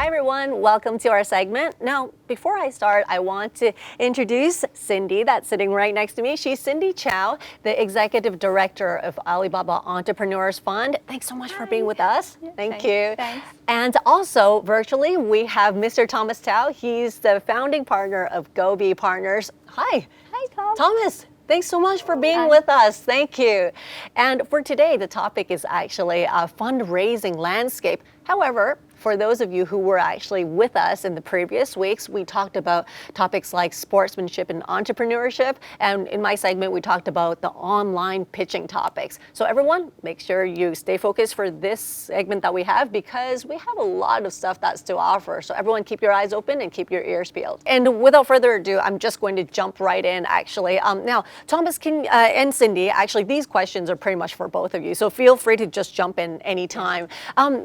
Hi everyone, welcome to our segment. Now, before I start, I want to introduce Cindy that's sitting right next to me. She's Cindy Chow, the Executive Director of Alibaba Entrepreneurs Fund. Thanks so much for being with us. Thank you. Thanks. And also, virtually, we have Mr. Thomas Tao. He's the founding partner of Gobi Partners. Hi. Hi, Tom. Thomas. Thanks so much for being with us. Thank you. And for today, the topic is actually a fundraising landscape. However, for those of you who were actually with us in the previous weeks, we talked about topics like sportsmanship and entrepreneurship. And in my segment, we talked about the online pitching topics. So everyone, make sure you stay focused for this segment that we have because we have a lot of stuff that's to offer. So everyone keep your eyes open and keep your ears peeled. And without further ado, I'm just going to jump right in actually. Now, Thomas and Cindy, actually these questions are pretty much for both of you. So feel free to just jump in anytime.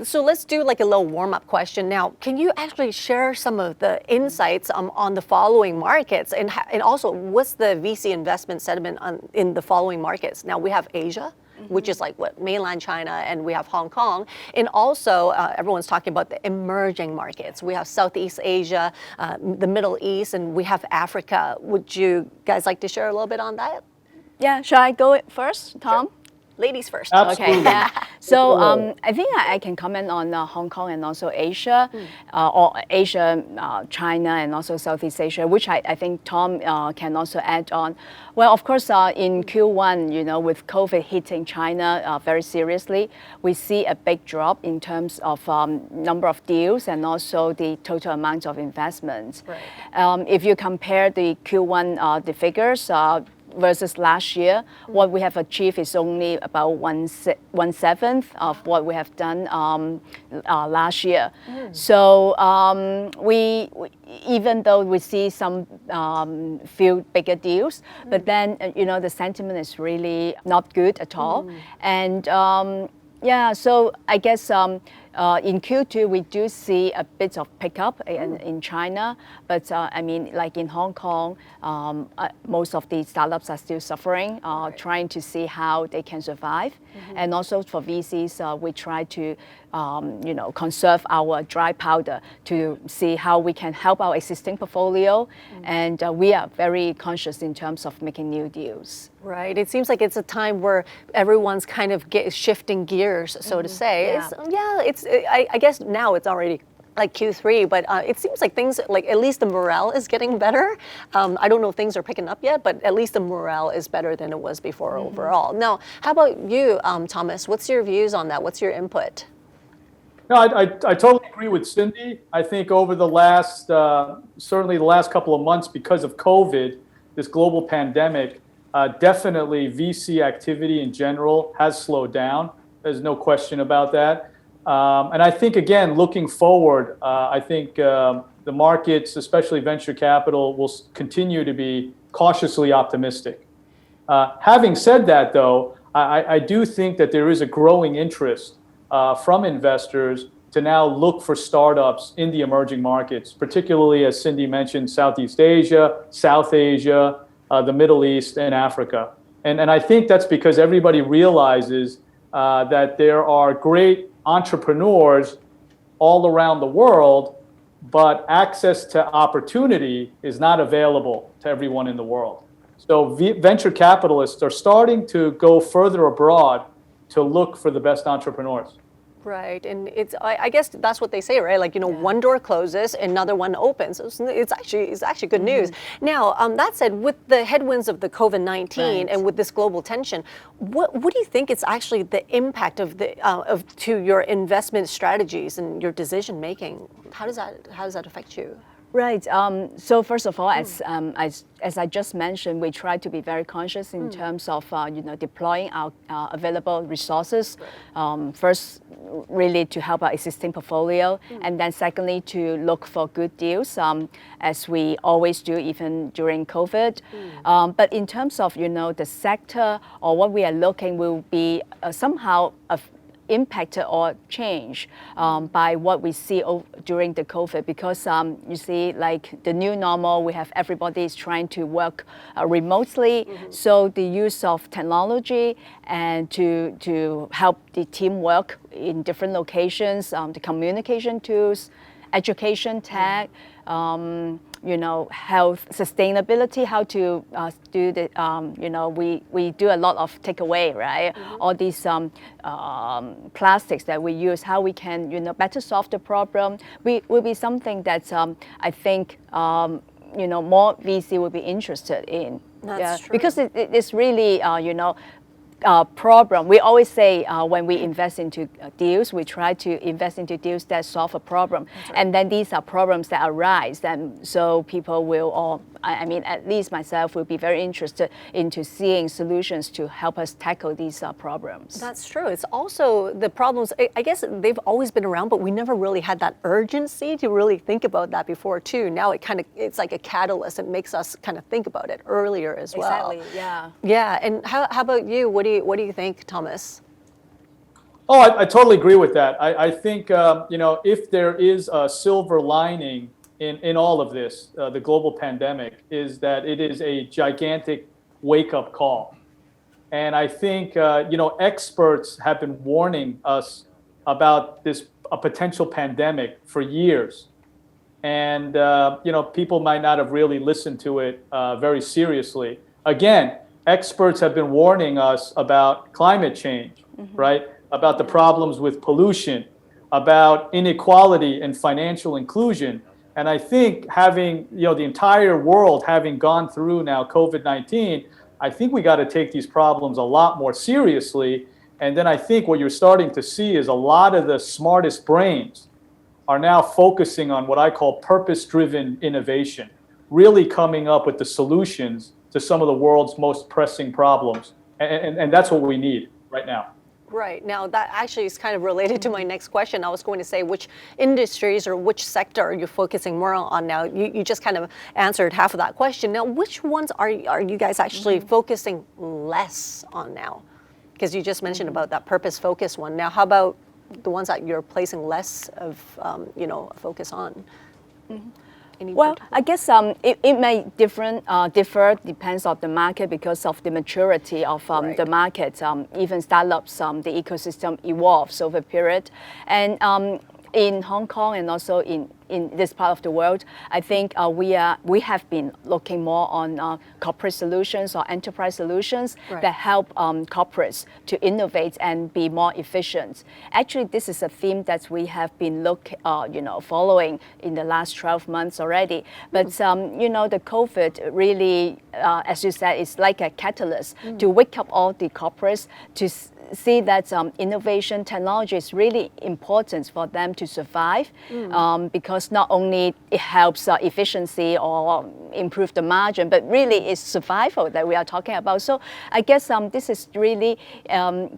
So let's do like a little warm-up question. Now, can you actually share some of the insights on the following markets and also what's the VC investment sentiment in the following markets? Now, we have Asia, which is like what mainland China, and we have Hong Kong, and also everyone's talking about the emerging markets. We have Southeast Asia, the Middle East, and we have Africa. Would you guys like to share a little bit on that? Yeah, shall I go first, Tom? Sure. Ladies first. Absolutely. Okay. Yeah. So I think I can comment on Hong Kong and also Asia, or Asia, China, and also Southeast Asia, which I think Tom can also add on. Well, of course, in Q1, with COVID hitting China very seriously, we see a big drop in terms of number of deals and also the total amount of investments. Right. If you compare the Q1 the figures versus last year, what we have achieved is only about one seventh of what we have done last year. So we even though we see some few bigger deals, but then the sentiment is really not good at all. And yeah, so I guess in Q2 we do see a bit of pickup in China, but I mean, like in Hong Kong, most of the startups are still suffering, trying to see how they can survive. And also for VCs, we try to conserve our dry powder to see how we can help our existing portfolio, and we are very conscious in terms of making new deals. Right. It seems like it's a time where everyone's kind of shifting gears, so to say. Yeah. I guess now it's already like Q3, but it seems like things, like at least the morale is getting better. I don't know if things are picking up yet, but at least the morale is better than it was before overall. Now, how about you, Thomas? What's your views on that? What's your input? No, I totally agree with Cindy. I think over the last, certainly the last couple of months, because of COVID, this global pandemic, definitely VC activity in general has slowed down. There's no question about that. And I think, again, looking forward, I think the markets, especially venture capital, will continue to be cautiously optimistic. Having said that, though, I do think that there is a growing interest from investors to now look for startups in the emerging markets, particularly, as Cindy mentioned, Southeast Asia, South Asia, the Middle East, and Africa. And I think that's because everybody realizes that there are great entrepreneurs all around the world, but access to opportunity is not available to everyone in the world. So venture capitalists are starting to go further abroad to look for the best entrepreneurs. Right, and I guess that's what they say, right? Like, one door closes, another one opens. So it's actually good news. Now, that said, with the headwinds of the COVID-19 and with this global tension, what do you think is actually the impact of to your investment strategies and your decision making? How does that affect you? Right. So first of all, as I just mentioned, we try to be very conscious in terms of deploying our available resources. First, really to help our existing portfolio, and then secondly to look for good deals, as we always do, even during COVID. But in terms of the sector or what we are looking will be somehow impacted or changed by what we see during the COVID, because you see, like the new normal, we have everybody is trying to work remotely. So the use of technology and to help the team work in different locations, the communication tools, education tech, health, sustainability, how to do the, we do a lot of takeaway, right? All these plastics that we use, how we can, better solve the problem, will be something that I think, more VC will be interested in. That's true. Because it's really, problem. We always say when we invest into deals, we try to invest into deals that solve a problem. Right. And then these are problems that arise. And so people will, or I mean, at least myself will be very interested into seeing solutions to help us tackle these problems. That's true. It's also the problems, I guess they've always been around, but we never really had that urgency to really think about that before too. Now it's like a catalyst. It makes us kind of think about it earlier as well. Exactly, yeah. Yeah, and how about you? What do you think, Thomas? Oh, I totally agree with that. I think, if there is a silver lining in all of this, the global pandemic, is that it is a gigantic wake-up call. And I think, experts have been warning us about a potential pandemic for years. And, people might not have really listened to it very seriously. Again, experts have been warning us about climate change, right? About the problems with pollution, about inequality and financial inclusion. And I think having, the entire world having gone through now COVID-19, I think we got to take these problems a lot more seriously. And then I think what you're starting to see is a lot of the smartest brains are now focusing on what I call purpose-driven innovation, really coming up with the solutions to some of the world's most pressing problems. And that's what we need right now. Right. Now, that actually is kind of related to my next question. I was going to say, which industries or which sector are you focusing more on now? You just kind of answered half of that question. Now, which ones are you guys actually focusing less on now? Because you just mentioned about that purpose-focused one. Now, how about the ones that you're placing less of, focus on? Well, I guess it may differ, depends on the market because of the maturity of Right. the market. Even startups, the ecosystem evolves over a period. And in Hong Kong and also in this part of the world, I think we have been looking more on corporate solutions or enterprise solutions Right. that help corporates to innovate and be more efficient. Actually, this is a theme that we have been following in the last 12 months already. But the COVID really, as you said, is like a catalyst to wake up all the corporates to see that innovation technology is really important for them to survive because not only it helps efficiency or improve the margin, but really it's survival that we are talking about. So I guess this is really,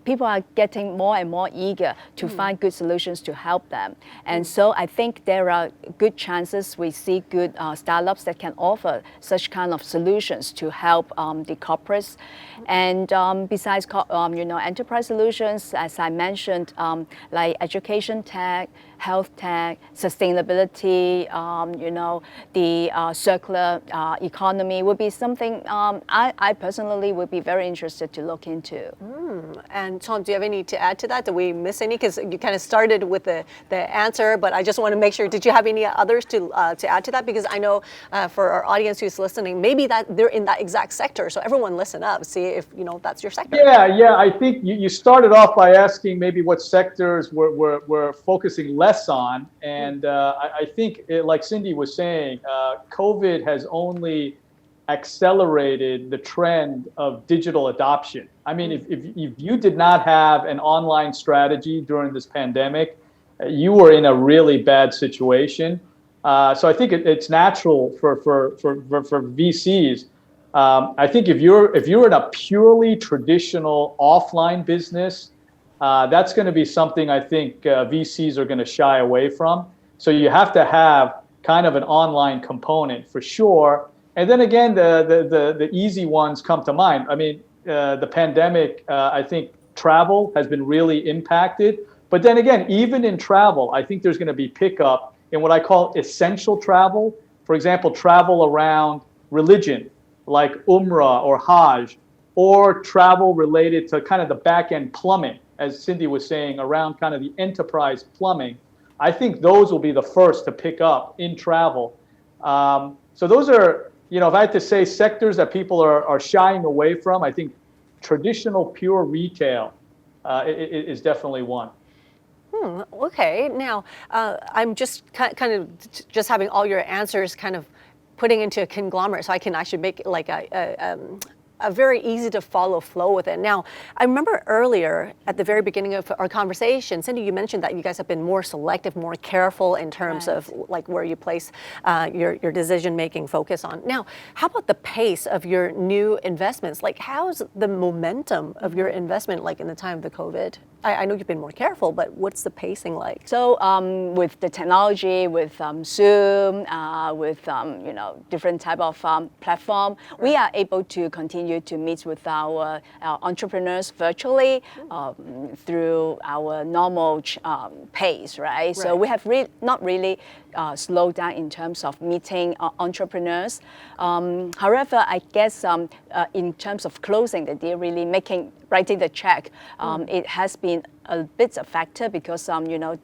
people are getting more and more eager to find good solutions to help them. And so I think there are good chances we see good startups that can offer such kind of solutions to help the corporates. And besides, enterprise solutions, as I mentioned, like education tech, health tech, sustainability, the circular economy would be something I personally would be very interested to look into. And Tom, do you have any to add to that? Did we miss any? Because you kind of started with the answer, but I just want to make sure, did you have any others to add to that? Because I know for our audience who's listening, maybe that they're in that exact sector. So everyone listen up, see if that's your sector. Yeah. I think you started off by asking maybe what sectors we're focusing less on. And I think, like Cindy was saying, COVID has only accelerated the trend of digital adoption. I mean, if you did not have an online strategy during this pandemic, you were in a really bad situation. So I think it's natural for VCs. I think if you're in a purely traditional offline business, that's going to be something I think VCs are going to shy away from. So you have to have kind of an online component for sure. And then again, the easy ones come to mind. I mean, the pandemic, I think travel has been really impacted. But then again, even in travel, I think there's going to be pickup in what I call essential travel. For example, travel around religion, like Umrah or Hajj, or travel related to kind of the back end plumbing, as Cindy was saying, around kind of the enterprise plumbing. I think those will be the first to pick up in travel. So those are, if I had to say sectors that people are shying away from, I think traditional pure retail is definitely one. Okay, now I'm just kind of just having all your answers kind of putting into a conglomerate so I can actually make like a very easy to follow flow with it. Now, I remember earlier at the very beginning of our conversation, Cindy, you mentioned that you guys have been more selective, more careful in terms of like where you place your decision-making focus on. Now, how about the pace of your new investments? Like, how's the momentum of your investment like in the time of the COVID? I know you've been more careful, but what's the pacing like? So with the technology, with Zoom, with different type of platform, we are able to continue to meet with our entrepreneurs virtually through our normal pace, right? So we have not really slowed down in terms of meeting entrepreneurs. However, I guess in terms of closing the deal, really writing the check, it has been a bit a factor because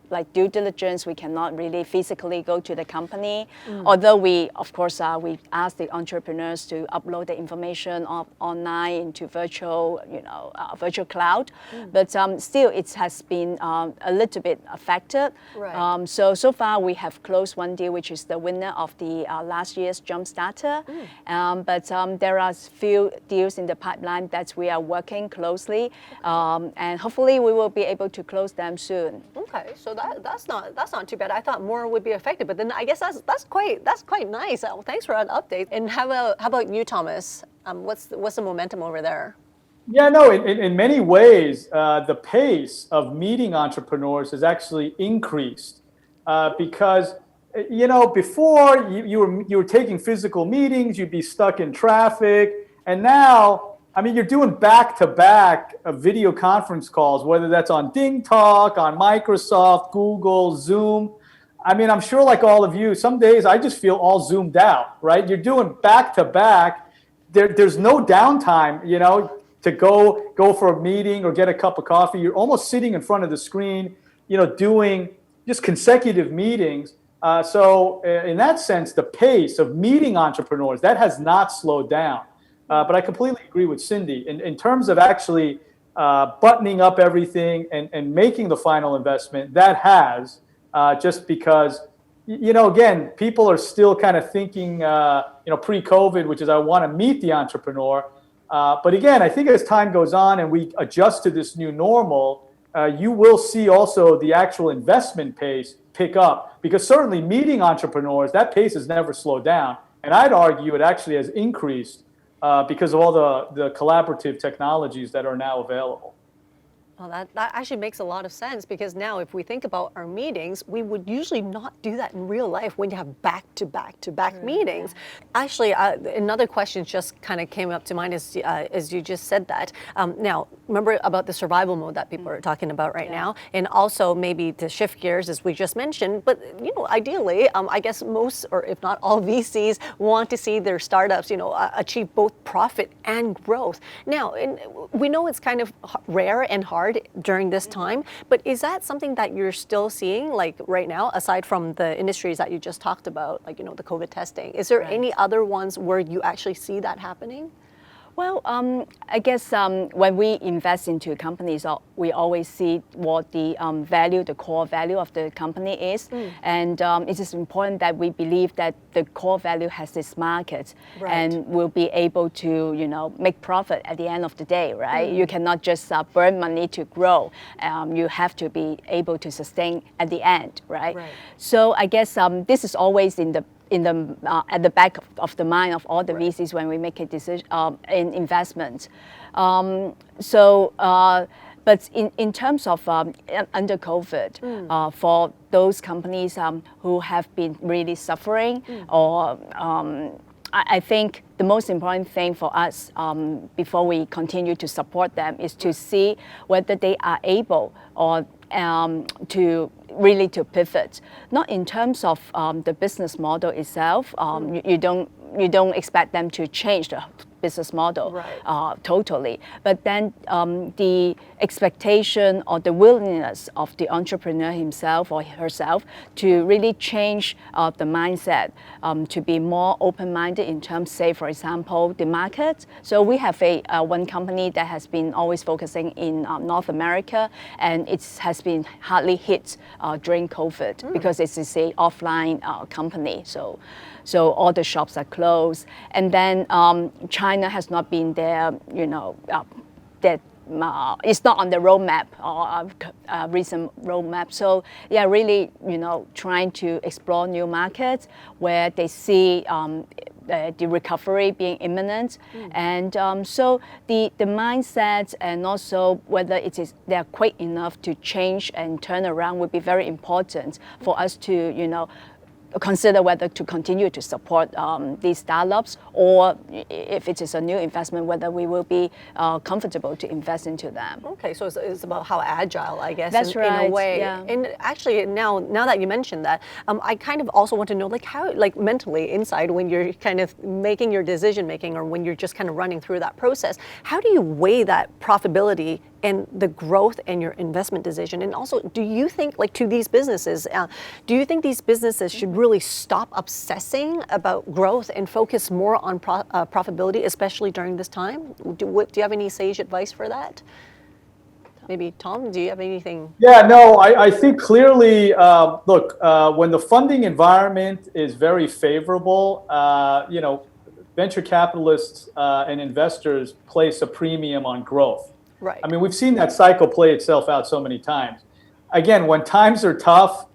like due diligence, we cannot really physically go to the company. Although we, of course, we ask the entrepreneurs to upload the information online into virtual cloud, but still it has been a little bit affected. Right. So far we have closed one deal, which is the winner of the last year's Jumpstarter. But there are few deals in the pipeline that we are working closely, and hopefully we will be able to close them soon. Okay, so that's not too bad. I thought more would be affected, but then I guess that's quite nice. Thanks for that update. And how about you, Thomas? What's the momentum over there? Yeah, no, in many ways, the pace of meeting entrepreneurs has actually increased because, before you were taking physical meetings, you'd be stuck in traffic, and now, I mean, you're doing back-to-back video conference calls, whether that's on Ding Talk, on Microsoft, Google, Zoom. I mean, I'm sure like all of you, some days I just feel all zoomed out, right? You're doing back-to-back. There's no downtime, to go for a meeting or get a cup of coffee. You're almost sitting in front of the screen, doing just consecutive meetings. So in that sense, the pace of meeting entrepreneurs, that has not slowed down. But I completely agree with Cindy. In terms of actually buttoning up everything and making the final investment, that has, just because, again, people are still kind of thinking, pre-COVID, which is I want to meet the entrepreneur. But again, I think as time goes on and we adjust to this new normal, you will see also the actual investment pace pick up, because certainly meeting entrepreneurs, that pace has never slowed down. And I'd argue it actually has increased because of all the collaborative technologies that are now available. Well, that actually makes a lot of sense, because now if we think about our meetings, we would usually not do that in real life when you have back-to-back meetings. Actually, another question just kind of came up to mind as you just said that. Now, remember about the survival mode that people are talking about right now, and also maybe to shift gears, as we just mentioned, but ideally, I guess most, or if not all VCs want to see their startups, achieve both profit and growth. Now, we know it's kind of rare and hard during this time, but is that something that you're still seeing like right now, aside from the industries that you just talked about, like the COVID testing? Is there any other ones where you actually see that happening? Well, I guess when we invest into companies, we always see what the core value of the company is. And it is important that we believe that the core value has this market and will be able to, make profit at the end of the day, right? You cannot just burn money to grow. You have to be able to sustain at the end, right? So I guess this is always at the back of the mind of all the VCs when we make a decision in investment. But in terms of under COVID, for those companies who have been really suffering, or I think the most important thing for us before we continue to support them is to see whether they are able or to pivot, not in terms of the business model itself. You don't expect them to change business model Right. totally. But then the expectation or the willingness of the entrepreneur himself or herself to really change the mindset, to be more open-minded in terms, say, for example, the market. So we have one company that has been always focusing in North America, and it has been hardly hit during COVID because it's a offline company. So all the shops are closed, and then China has not been there. That it's not on the roadmap or recent roadmap. So yeah, really, trying to explore new markets where they see the recovery being imminent, and so the mindset and also whether they're quick enough to change and turn around would be very important for us to consider whether to continue to support these startups, or if it is a new investment, whether we will be comfortable to invest into them. Okay, so it's about how agile, I guess, That's right, in a way. yeah. And actually, now that you mentioned that, I kind of also want to know, like, how, like, mentally inside when you're kind of making your decision making, or when you're just kind of running through that process, how do you weigh that profitability and the growth and your investment decision? And also, do you think, like, to these businesses, do you think these businesses should really stop obsessing about growth and focus more on profitability, especially during this time? Do you have any sage advice for that? Maybe Tom, do you have anything? Yeah, no, I think clearly, look, when the funding environment is very favorable, venture capitalists and investors place a premium on growth. Right. I mean, we've seen that cycle play itself out so many times. Again, when times are tough,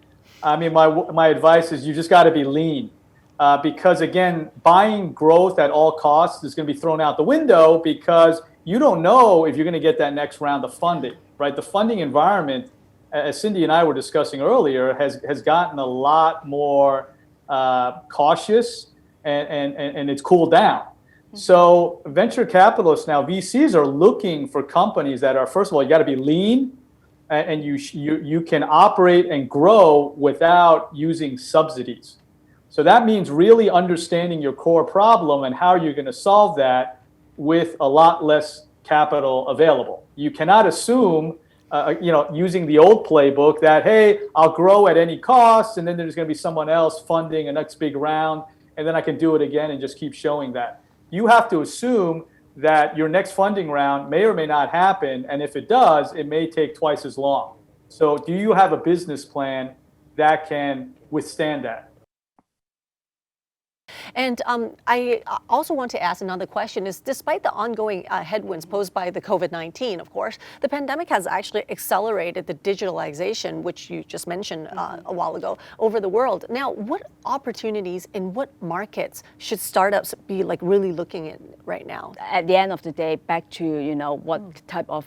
I mean, my advice is you just got to be lean, because again, buying growth at all costs is going to be thrown out the window, because you don't know if you're going to get that next round of funding, right? The funding environment, as Cindy and I were discussing earlier, has gotten a lot more cautious, and it's cooled down. So venture capitalists now, VCs, are looking for companies that are, first of all, you got to be lean, and you can operate and grow without using subsidies. So that means really understanding your core problem and how you're going to solve that with a lot less capital available. You cannot assume, using the old playbook that, hey, I'll grow at any cost, and then there's going to be someone else funding a next big round, and then I can do it again and just keep showing that. You have to assume that your next funding round may or may not happen, and if it does, it may take twice as long. So do you have a business plan that can withstand that? And I also want to ask another question is, despite the ongoing headwinds posed by the COVID-19, of course, the pandemic has actually accelerated the digitalization, which you just mentioned a while ago, over the world. Now, what opportunities in what markets should startups be, like, really looking at right now? At the end of the day, back to what type of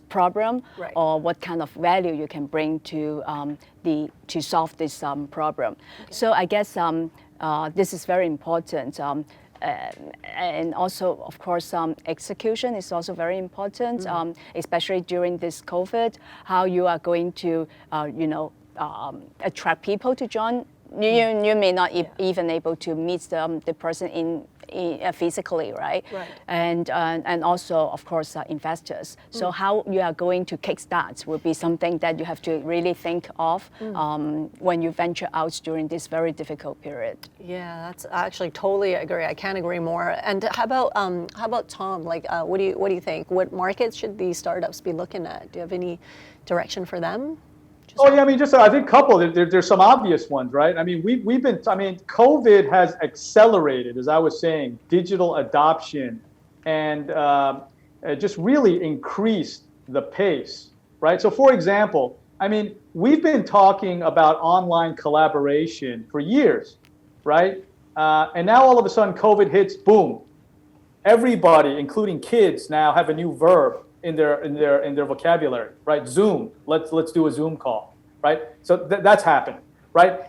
problem, Right. or what kind of value you can bring to to solve this problem. Okay. So I guess this is very important. And also, of course, execution is also very important, especially during this COVID, how you are going to, attract people to join. You may not even able to meet the person in physically, right? Right. And also, of course, investors. So how you are going to kickstart will be something that you have to really think of when you venture out during this very difficult period. Yeah, that's actually totally agree. I can't agree more. And how about Tom? Like, what do you think? What markets should these startups be looking at? Do you have any direction for them? Oh yeah, I mean, I think there's some obvious ones, right? I mean, COVID has accelerated, as I was saying, digital adoption, and just really increased the pace, right? So for example, I mean, we've been talking about online collaboration for years, right? And now all of a sudden COVID hits, boom. Everybody, including kids, now have a new verb in their vocabulary, right? Zoom. Let's do a Zoom call, right? So that's happening, right?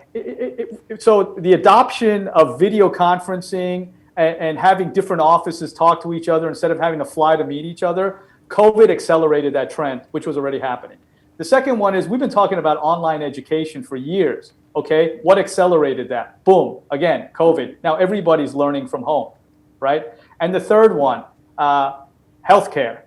So the adoption of video conferencing and having different offices talk to each other instead of having to fly to meet each other, COVID accelerated that trend, which was already happening. The second one is we've been talking about online education for years. Okay, what accelerated that? Boom, again, COVID. Now everybody's learning from home, right? And the third one, healthcare,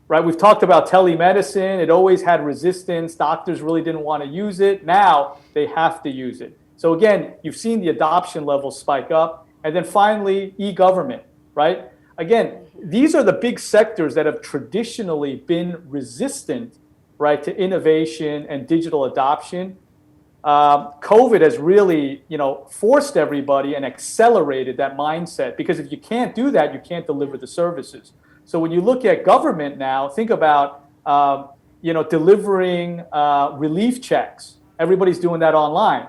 right? We've talked about telemedicine. It always had resistance. Doctors really didn't want to use it. Now they have to use it. So again, you've seen the adoption levels spike up. And then finally, e-government, right? Again, these are the big sectors that have traditionally been resistant, right, to innovation and digital adoption. COVID has really, forced everybody and accelerated that mindset, because if you can't do that, you can't deliver the services. So when you look at government now, think about, delivering relief checks. Everybody's doing that online.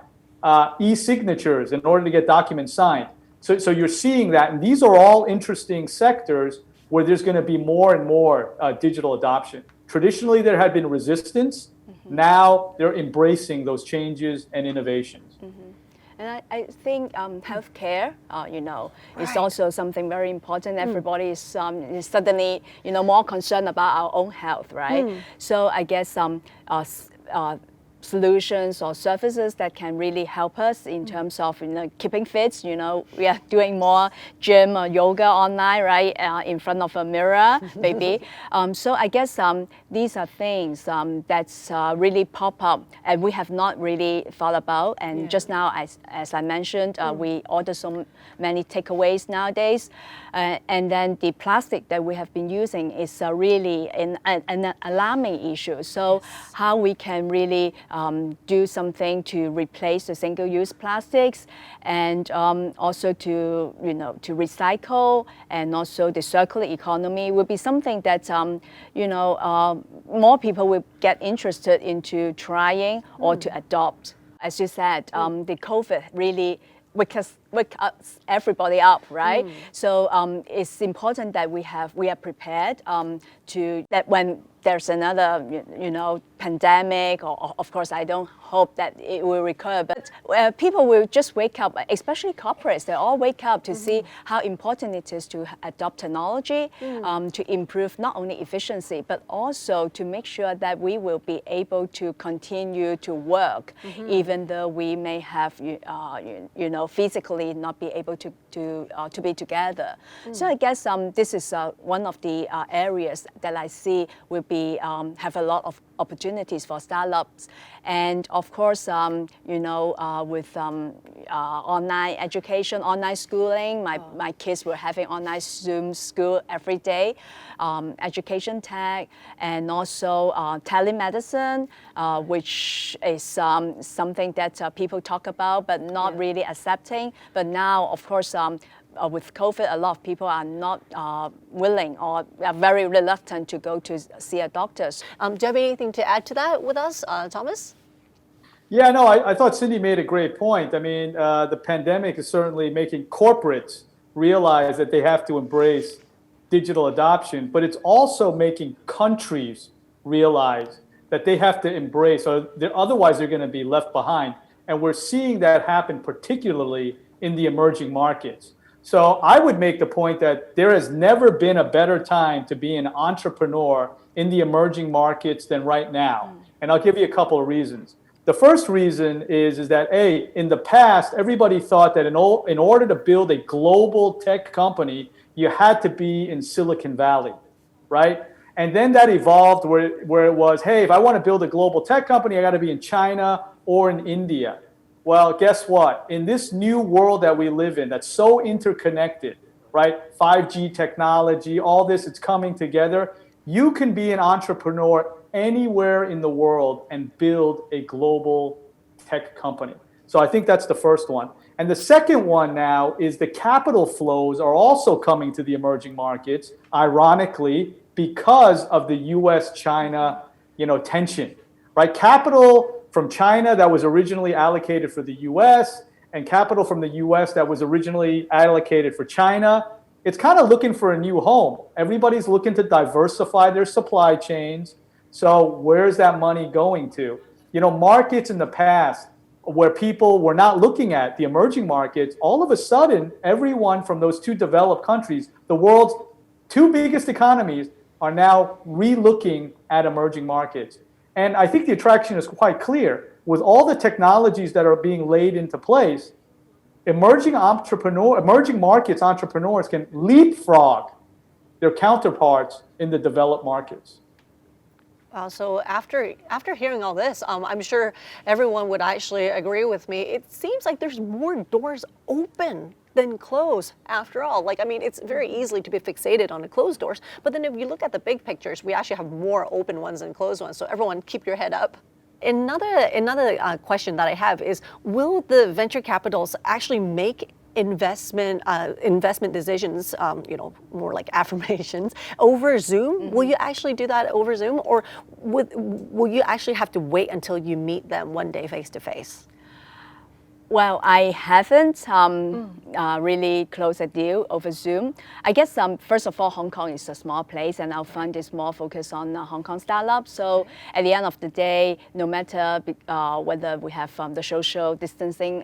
E-signatures in order to get documents signed. So you're seeing that, and these are all interesting sectors where there's going to be more and more digital adoption. Traditionally, there had been resistance. Now they're embracing those changes and innovations. And I think healthcare, is also something very important. Everybody is suddenly, more concerned about our own health, right? So I guess solutions or services that can really help us in terms of keeping fit. We are doing more gym or yoga online, right, in front of a mirror, maybe. So I guess these are things that's really pop up and we have not really thought about. And just now, as I mentioned, we order so many takeaways nowadays. And then the plastic that we have been using is really an alarming issue. So how we can really do something to replace the single-use plastics, and also to recycle, and also the circular economy will be something that more people will get interested into trying or to adopt. As you said, the COVID really wake everybody up, right? So it's important that we are prepared to that when there's another pandemic, or of course I don't hope that it will recur, but people will just wake up, especially corporates. They all wake up to see how important it is to adopt technology to improve not only efficiency but also to make sure that we will be able to continue to work even though we may have physically not be able to be together. So I guess this is one of the areas that I see will be have a lot of opportunities for startups. And of course, with online education, online schooling, my kids were having online Zoom school every day, education tech, and also telemedicine, which is something that people talk about but not really accepting. But now, of course, with COVID, a lot of people are not willing or are very reluctant to go to see a doctor. Do you have anything to add to that with us, Thomas? Yeah, no, I thought Cindy made a great point. I mean, the pandemic is certainly making corporates realize that they have to embrace digital adoption, but it's also making countries realize that they have to embrace, or otherwise they're going to be left behind. And we're seeing that happen particularly in the emerging markets. So I would make the point that there has never been a better time to be an entrepreneur in the emerging markets than right now. And I'll give you a couple of reasons. The first reason is that, in the past, everybody thought that in order to build a global tech company, you had to be in Silicon Valley, right? And then that evolved where it was, hey, if I want to build a global tech company, I got to be in China or in India. Well, guess what? In this new world that we live in, that's so interconnected, right? 5G technology, all this, it's coming together. You can be an entrepreneur anywhere in the world and build a global tech company. So I think that's the first one. And the second one now is the capital flows are also coming to the emerging markets, ironically, because of the US-China, tension, right? Capital from China that was originally allocated for the US and capital from the US that was originally allocated for China, it's kind of looking for a new home. Everybody's looking to diversify their supply chains. So where's that money going to? Markets in the past where people were not looking at the emerging markets, all of a sudden, everyone from those two developed countries, the world's two biggest economies, are now re-looking at emerging markets. And I think the attraction is quite clear. With all the technologies that are being laid into place, emerging markets entrepreneurs can leapfrog their counterparts in the developed markets. So after hearing all this, I'm sure everyone would actually agree with me. It seems like there's more doors open than closed after all. Like, I mean, it's very easy to be fixated on the closed doors, but then if you look at the big pictures, we actually have more open ones than closed ones. So everyone keep your head up. Another question that I have is, will the venture capitals actually make investment decisions, more like affirmations, over Zoom? Mm-hmm. Will you actually do that over Zoom, or will you actually have to wait until you meet them one day face to face? Well, I haven't really closed a deal over Zoom. I guess, first of all, Hong Kong is a small place, and our fund is more focused on Hong Kong startups. So at the end of the day, no matter whether we have the social distancing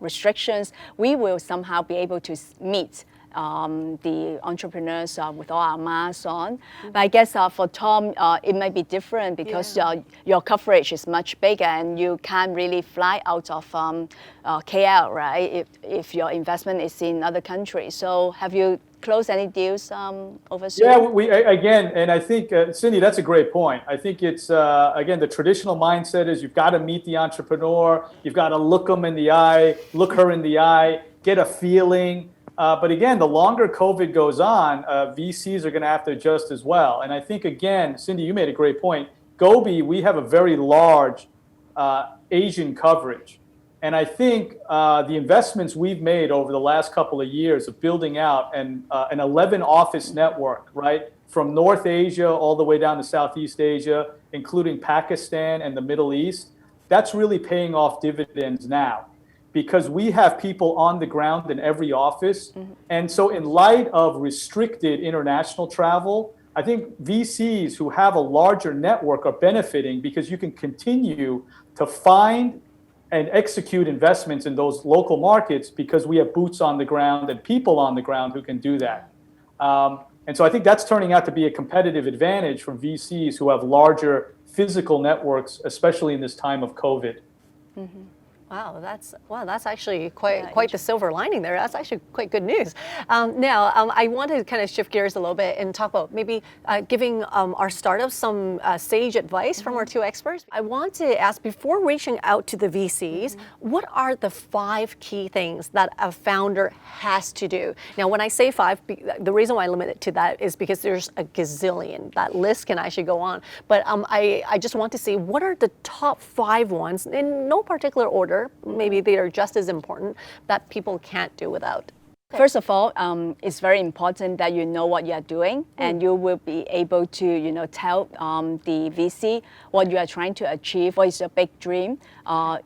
restrictions, we will somehow be able to meet the entrepreneurs with all our masks on. But I guess for Tom, it might be different because your coverage is much bigger and you can't really fly out of KL, right? If your investment is in other countries. So have you closed any deals over Zoom? Yeah, we again, and I think, Cindy, that's a great point. I think it's, again, the traditional mindset is you've got to meet the entrepreneur, you've got to look them in the eye, look her in the eye, get a feeling. But again, the longer COVID goes on, VCs are going to have to adjust as well. And I think, again, Cindy, you made a great point. Gobi, we have a very large Asian coverage. And I think the investments we've made over the last couple of years of building out an 11 office network, right, from North Asia all the way down to Southeast Asia, including Pakistan and the Middle East, that's really paying off dividends now, because we have people on the ground in every office. Mm-hmm. And so in light of restricted international travel, I think VCs who have a larger network are benefiting because you can continue to find and execute investments in those local markets because we have boots on the ground and people on the ground who can do that. And so I think that's turning out to be a competitive advantage for VCs who have larger physical networks, especially in this time of COVID. Mm-hmm. Wow, that's actually quite the silver lining there. That's actually quite good news. Now, I want to kind of shift gears a little bit and talk about maybe giving our startups some sage advice from our two experts. I want to ask, before reaching out to the VCs, what are the 5 key things that a founder has to do? Now, when I say 5, the reason why I limit it to that is because there's a gazillion. That list can actually go on. But I just want to see, what are the top 5 ones, in no particular order, maybe they are just as important, that people can't do without? First of all, it's very important that you know what you are doing, and you will be able to, tell the VC what you are trying to achieve, what is your big dream,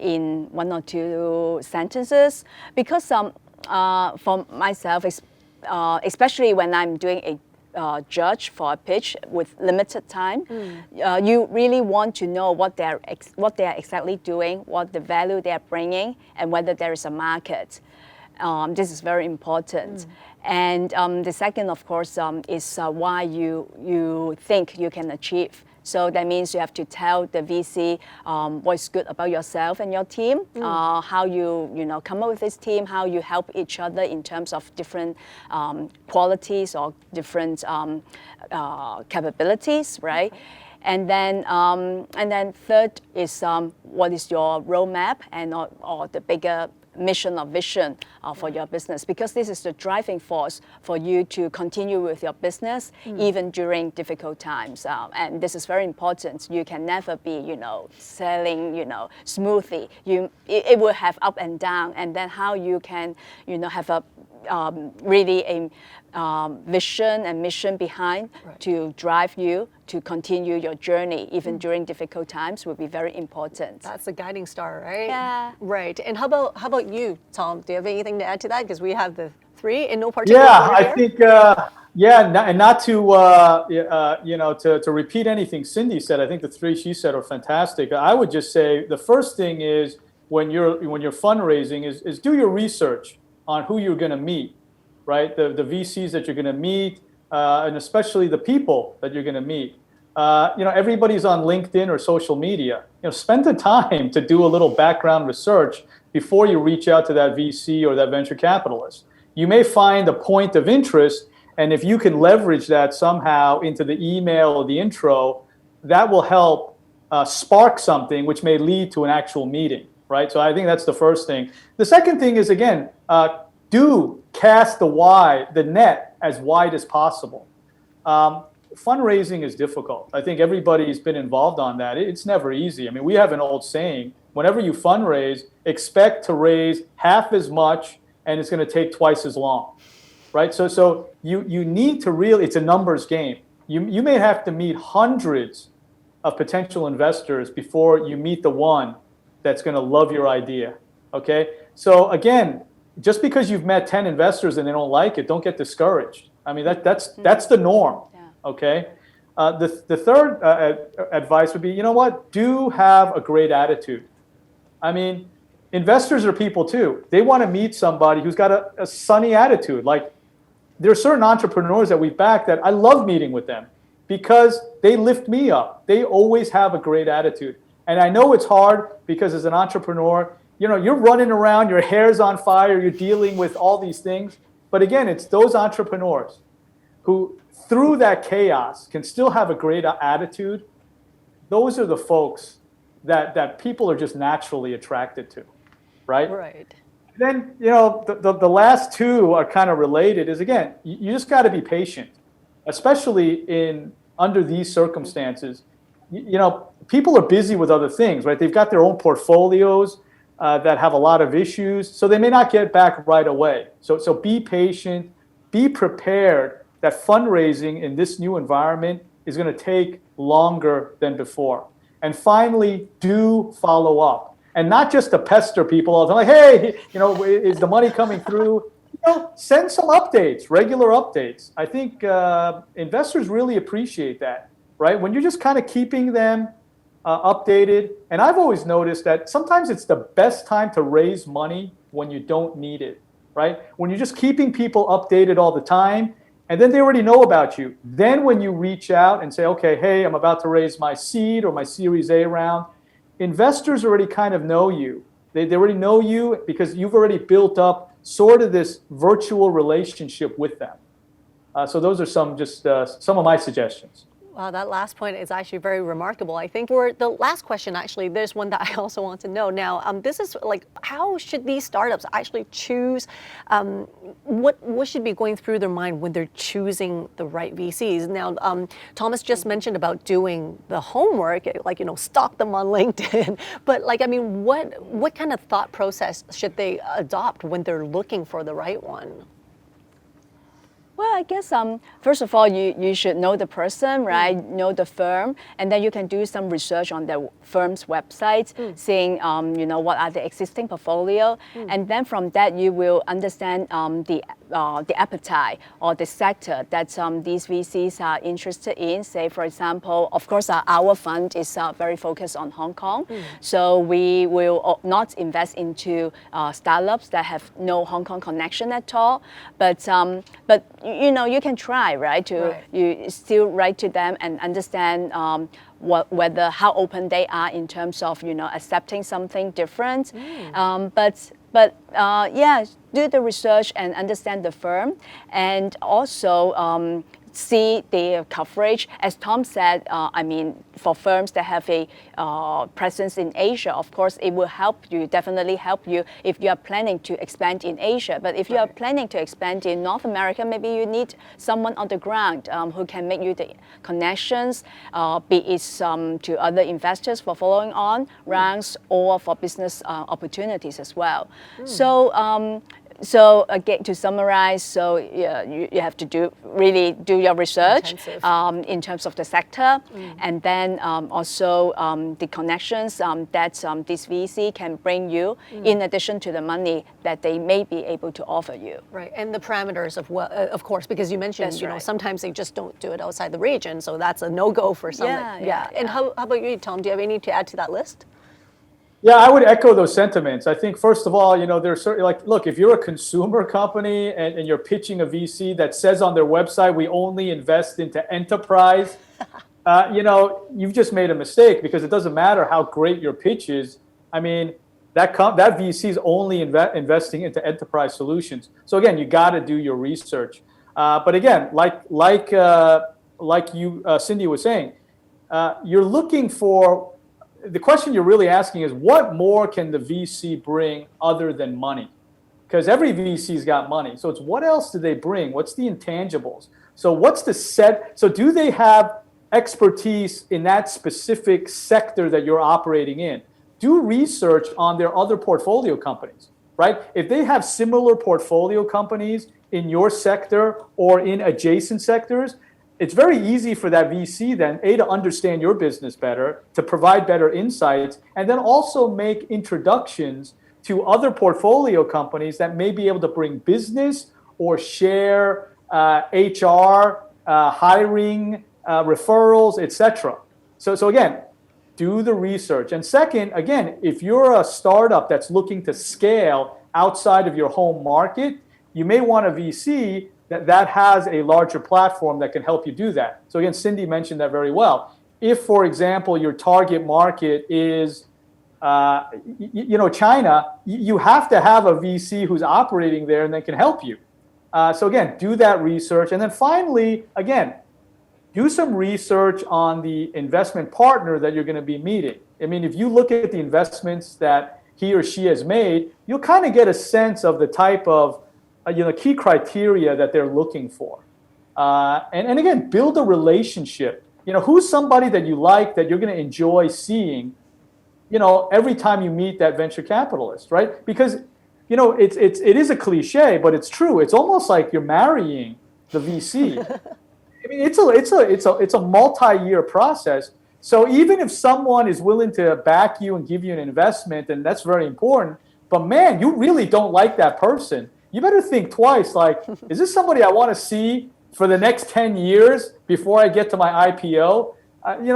in 1 or 2 sentences. Because for myself, especially when I'm doing a judge for a pitch with limited time, you really want to know what they're exactly doing, what the value they're bringing, and whether there is a market. This is very important. And the second, of course, is why you think you can achieve. So that means you have to tell the VC what's good about yourself and your team, how you come up with this team, how you help each other in terms of different qualities or different capabilities, right? And then third is what is your roadmap and or the bigger mission or vision for your business, because this is the driving force for you to continue with your business even during difficult times. And this is very important. You can never be, selling, smoothly. It will have up and down, and then how you can, have a really a vision and mission behind to drive you to continue your journey even during difficult times will be very important. That's the guiding star, right? Yeah. Right. And how about you, Tom? Do you have anything to add to that? Because we have the 3 in no particular order. I think and not to to repeat anything Cindy said. I think the 3 she said are fantastic. I would just say the first thing is when you're fundraising is do your research on who you're going to meet, right? The VCs that you're going to meet, and especially the people that you're going to meet. Everybody's on LinkedIn or social media. Spend the time to do a little background research before you reach out to that VC or that venture capitalist. You may find a point of interest, and if you can leverage that somehow into the email or the intro, that will help spark something which may lead to an actual meeting, right? So I think that's the first thing. The second thing is, again, do cast the net as wide as possible. Fundraising is difficult. I think everybody's been involved on that. It's never easy. I mean, we have an old saying, whenever you fundraise, expect to raise half as much and it's going to take twice as long, right? So you need to really, it's a numbers game. You may have to meet hundreds of potential investors before you meet the one that's going to love your idea, okay? So again, just because you've met 10 investors and they don't like it, don't get discouraged. I mean, that's the norm. Okay. The third advice would be, you know what? Do have a great attitude. I mean, investors are people too. They want to meet somebody who's got a sunny attitude. Like, there are certain entrepreneurs that we back that I love meeting with them because they lift me up. They always have a great attitude. And I know it's hard because as an entrepreneur, you know, you're running around, your hair's on fire, you're dealing with all these things. But again, it's those entrepreneurs who, through that chaos, can still have a great attitude. Those are the folks that people are just naturally attracted to, right? Right. Then, you know, the last two are kind of related. Is, again, you just got to be patient, especially under these circumstances. You know, people are busy with other things, right? They've got their own portfolios that have a lot of issues, so they may not get back right away. So be patient, be prepared that fundraising in this new environment is going to take longer than before. And finally, do follow up. And not just to pester people all the time, like, hey, you know, is the money coming through? You know, send some updates, regular updates. I think investors really appreciate that, right? When you're just kind of keeping them updated. And I've always noticed that sometimes it's the best time to raise money when you don't need it, right? When you're just keeping people updated all the time, and then they already know about you. Then when you reach out and say, okay, hey, I'm about to raise my seed or my Series A round, investors already kind of know you. They already know you because you've already built up sort of this virtual relationship with them. So those are some of my suggestions. Wow, that last point is actually very remarkable. I think for the last question, actually, there's one that I also want to know. Now, this is like, how should these startups actually choose? What should be going through their mind when they're choosing the right VCs? Now, Thomas just mentioned about doing the homework, like, you know, stalk them on LinkedIn. But like, I mean, what kind of thought process should they adopt when they're looking for the right one? Well, I guess first of all, you should know the person, right? Know the firm, and then you can do some research on the firm's website, seeing you know, what are the existing portfolio, and then from that you will understand the appetite or the sector that these VCs are interested in. Say, for example, of course, our fund is very focused on Hong Kong, so we will not invest into startups that have no Hong Kong connection at all. But you know, you can try, right? You still write to them and understand how open they are in terms of, you know, accepting something different. But yeah, do the research and understand the firm, and also see the coverage. As Tom said, I mean, for firms that have a presence in Asia, of course, it will definitely help you if you are planning to expand in Asia. But if you are planning to expand in North America, maybe you need someone on the ground who can make you the connections, be it to other investors for following on rounds or for business opportunities as well. So again, to summarize, so yeah, you have to really do your research in terms of the sector, and then also the connections that this VC can bring you in addition to the money that they may be able to offer you. Right, and the parameters of course, because you mentioned, you know, sometimes they just don't do it outside the region, so that's a no-go for some. Yeah. And how about you, Tom? Do you have any to add to that list? Yeah, I would echo those sentiments. I think, first of all, you know, there's certainly, like, look, if you're a consumer company and you're pitching a VC that says on their website, we only invest into enterprise, you know, you've just made a mistake, because it doesn't matter how great your pitch is. I mean, that VC is only investing into enterprise solutions. So again, you got to do your research. But again, like you, Cindy was saying, you're looking for, the question you're really asking is, what more can the VC bring other than money? Because every VC's got money. So it's, what else do they bring? What's the intangibles? So what's the set? So do they have expertise in that specific sector that you're operating in? Do research on their other portfolio companies, right? If they have similar portfolio companies in your sector or in adjacent sectors, it's very easy for that VC then, A, to understand your business better, to provide better insights, and then also make introductions to other portfolio companies that may be able to bring business or share HR, hiring, referrals, etc. So again, do the research. And second, again, if you're a startup that's looking to scale outside of your home market, you may want a VC that has a larger platform that can help you do that. So again, Cindy mentioned that very well. If, for example, your target market is China, you have to have a VC who's operating there and that can help you. So again, do that research. And then finally, again, do some research on the investment partner that you're going to be meeting. I mean, if you look at the investments that he or she has made, you'll kind of get a sense of the type of key criteria that they're looking for. And again, build a relationship. Who's somebody that you like, that you're going to enjoy seeing, every time you meet that venture capitalist, right? Because, it is a cliche, but it's true. It's almost like you're marrying the VC. I mean, it's a multi-year process. So even if someone is willing to back you and give you an investment, and that's very important, but man, you really don't like that person, you better think twice, like, is this somebody I want to see for the next 10 years before I get to my IPO?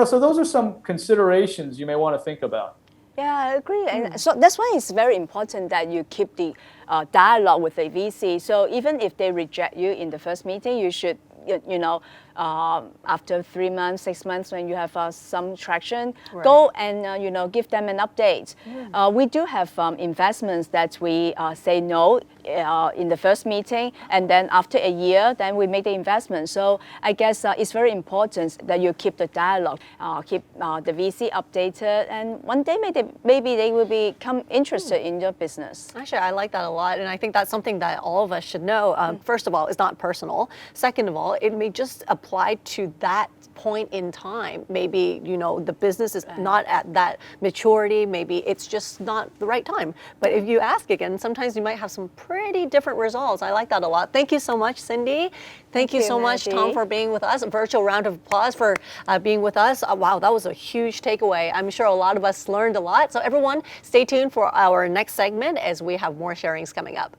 So those are some considerations you may want to think about. Yeah, I agree. And so that's why it's very important that you keep the dialogue with the VC. So even if they reject you in the first meeting, you should, after 3 months, 6 months, when you have some traction, right, go and give them an update. We do have investments that we say no in the first meeting, and then after a year, then we make the investment. So I guess it's very important that you keep the dialogue, keep the VC updated, and one day maybe they will become interested in your business. Actually, I like that a lot, and I think that's something that all of us should know. First of all, it's not personal. Second of all, it may just apply to that point in time. Maybe, the business is not at that maturity. Maybe it's just not the right time. But if you ask again, sometimes you might have some pretty different results. I like that a lot. Thank you so much, Cindy. Thank you so much, Tom, for being with us. A virtual round of applause for being with us. Wow, that was a huge takeaway. I'm sure a lot of us learned a lot. So everyone, stay tuned for our next segment as we have more sharings coming up.